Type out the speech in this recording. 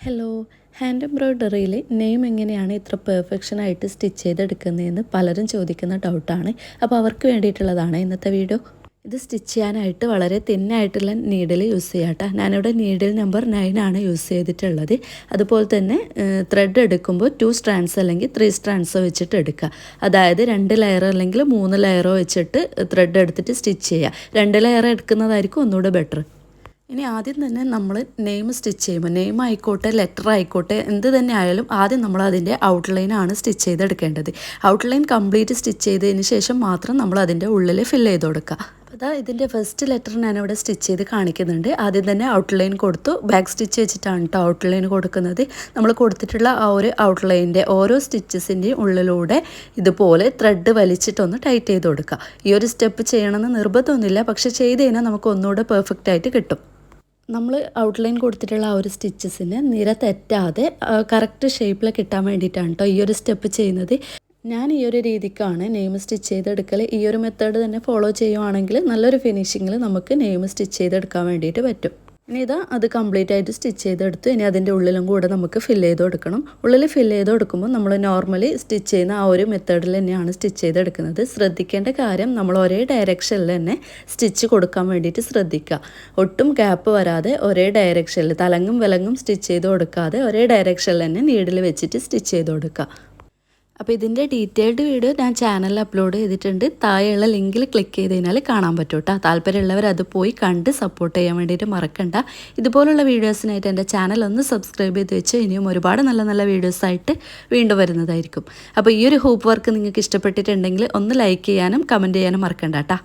Hello, hand എംബ്രോയ്ഡറിയിൽ name എങ്ങനെയാണ് ഇത്ര പെർഫെക്ഷനായിട്ട് stitch ചെയ്തെടുക്കുന്നതെന്ന് പലരും ചോദിക്കുന്ന ഡൗട്ടാണ്. അപ്പോൾ അവർക്ക് വേണ്ടിയിട്ടുള്ളതാണ് ഇന്നത്തെ വീഡിയോ. ഇത് സ്റ്റിച്ച് ചെയ്യാനായിട്ട് വളരെ തിന്നായിട്ടുള്ള നീഡിൽ യൂസ് ചെയ്യാം കേട്ടോ. ഞാനിവിടെ നീഡിൽ നമ്പർ 9 ആണ് യൂസ് ചെയ്തിട്ടുള്ളത്. അതുപോലെ തന്നെ ത്രെഡ് എടുക്കുമ്പോൾ 2 സ്ട്രാൻഡ്സ് അല്ലെങ്കിൽ 3 സ്ട്രാൻഡ്സോ വെച്ചിട്ട് എടുക്കുക. അതായത് 2 ലെയർ അല്ലെങ്കിൽ 3 ലെയറോ വെച്ചിട്ട് ത്രെഡ് എടുത്തിട്ട് സ്റ്റിച്ച് ചെയ്യുക. 2 ലെയർ എടുക്കുന്നതായിരിക്കും ഒന്നുകൂടെ ബെറ്റർ. ഇനി ആദ്യം തന്നെ നമ്മൾ നെയിം സ്റ്റിച്ച് ചെയ്യുമ്പോൾ നെയിം ആയിക്കോട്ടെ ലെറ്റർ ആയിക്കോട്ടെ എന്ത് തന്നെ ആയാലും ആദ്യം നമ്മൾ അതിൻ്റെ ഔട്ട്ലൈനാണ് സ്റ്റിച്ച് ചെയ്തെടുക്കേണ്ടത്. ഔട്ട്ലൈൻ കംപ്ലീറ്റ് സ്റ്റിച്ച് ചെയ്തതിന് ശേഷം മാത്രം നമ്മൾ അതിൻ്റെ ഉള്ളിൽ ഫില്ല് ചെയ്ത് കൊടുക്കുക. അതാ ഇതിൻ്റെ ഫസ്റ്റ് ലെറ്റർ ഞാനിവിടെ സ്റ്റിച്ച് ചെയ്ത് കാണിക്കുന്നുണ്ട്. ആദ്യം തന്നെ ഔട്ട്ലൈൻ കൊടുത്തു. ബാക്ക് സ്റ്റിച്ച് വെച്ചിട്ടാണ് കേട്ടോ ഔട്ട്ലൈൻ കൊടുക്കുന്നത്. നമ്മൾ കൊടുത്തിട്ടുള്ള ആ ഒരു ഔട്ട്ലൈൻ്റെ ഓരോ സ്റ്റിച്ചസിൻ്റെയും ഉള്ളിലൂടെ ഇതുപോലെ ത്രെഡ് വലിച്ചിട്ടൊന്ന് ടൈറ്റ് ചെയ്ത് കൊടുക്കുക. ഈ ഒരു സ്റ്റെപ്പ് ചെയ്യണമെന്ന് നിർബന്ധമൊന്നുമില്ല, പക്ഷേ ചെയ്ത് കഴിഞ്ഞാൽ നമുക്ക് ഒന്നുകൂടെ പെർഫെക്റ്റ് ആയിട്ട് കിട്ടും. നമ്മൾ ഔട്ട്ലൈൻ കൊടുത്തിട്ടുള്ള ആ ഒരു സ്റ്റിച്ചസിന് നിര തെറ്റാതെ കറക്റ്റ് ഷേപ്പിൽ കിട്ടാൻ വേണ്ടിയിട്ടാണ് കേട്ടോ ഈ ഒരു സ്റ്റെപ്പ് ചെയ്യുന്നത്. ഞാൻ ഈ ഒരു രീതിക്കാണ് നെയിം സ്റ്റിച്ച് ചെയ്തെടുക്കൽ. ഈ ഒരു മെത്തേഡ് തന്നെ ഫോളോ ചെയ്യുവാണെങ്കിൽ നല്ലൊരു ഫിനിഷിങ്ങിൽ നമുക്ക് നെയിം സ്റ്റിച്ച് ചെയ്തെടുക്കാൻ വേണ്ടിയിട്ട് പറ്റും. ഇനി അത് കംപ്ലീറ്റ് ആയിട്ട് സ്റ്റിച്ച് ചെയ്തെടുത്തു. ഇനി അതിൻ്റെ ഉള്ളിലും കൂടെ നമുക്ക് ഫില്ല് ചെയ്ത് കൊടുക്കണം. ഉള്ളിൽ ഫില്ല് ചെയ്ത് കൊടുക്കുമ്പോൾ നമ്മൾ നോർമലി സ്റ്റിച്ച് ചെയ്യുന്ന ആ ഒരു മെത്തേഡിൽ തന്നെയാണ് സ്റ്റിച്ച് ചെയ്തെടുക്കുന്നത്. ശ്രദ്ധിക്കേണ്ട കാര്യം നമ്മൾ ഒരേ ഡയറക്ഷനിൽ തന്നെ സ്റ്റിച്ച് കൊടുക്കാൻ വേണ്ടിയിട്ട് ശ്രദ്ധിക്കുക. ഒട്ടും ഗ്യാപ്പ് വരാതെ ഒരേ ഡയറക്ഷനിൽ തലങ്ങും വിലങ്ങും സ്റ്റിച്ച് ചെയ്ത് കൊടുക്കാതെ ഒരേ ഡയറക്ഷനിൽ തന്നെ നീഡിൽ വെച്ചിട്ട് സ്റ്റിച്ച് ചെയ്ത് കൊടുക്കുക. അപ്പോൾ ഇതിൻ്റെ ഡീറ്റെയിൽഡ് വീഡിയോ ഞാൻ ചാനലിൽ അപ്ലോഡ് ചെയ്തിട്ടുണ്ട്. താഴെയുള്ള ലിങ്കിൽ ക്ലിക്ക് ചെയ്ത് കഴിഞ്ഞാൽ കാണാൻ പറ്റും കേട്ടോ. താല്പര്യമുള്ളവർ അത് പോയി കണ്ട് സപ്പോർട്ട് ചെയ്യാൻ വേണ്ടിയിട്ട് മറക്കണ്ട. ഇതുപോലുള്ള വീഡിയോസിനായിട്ട് എൻ്റെ ചാനൽ ഒന്ന് സബ്സ്ക്രൈബ് ചെയ്ത് വെച്ച് ഇനിയും ഒരുപാട് നല്ല നല്ല വീഡിയോസായിട്ട് വീണ്ടും വരുന്നതായിരിക്കും. അപ്പോൾ ഈ ഒരു ഹൂപ്പ് വർക്ക് നിങ്ങൾക്ക് ഇഷ്ടപ്പെട്ടിട്ടുണ്ടെങ്കിൽ ഒന്ന് ലൈക്ക് ചെയ്യാനും കമൻറ്റ് ചെയ്യാനും മറക്കണ്ട കേട്ടോ.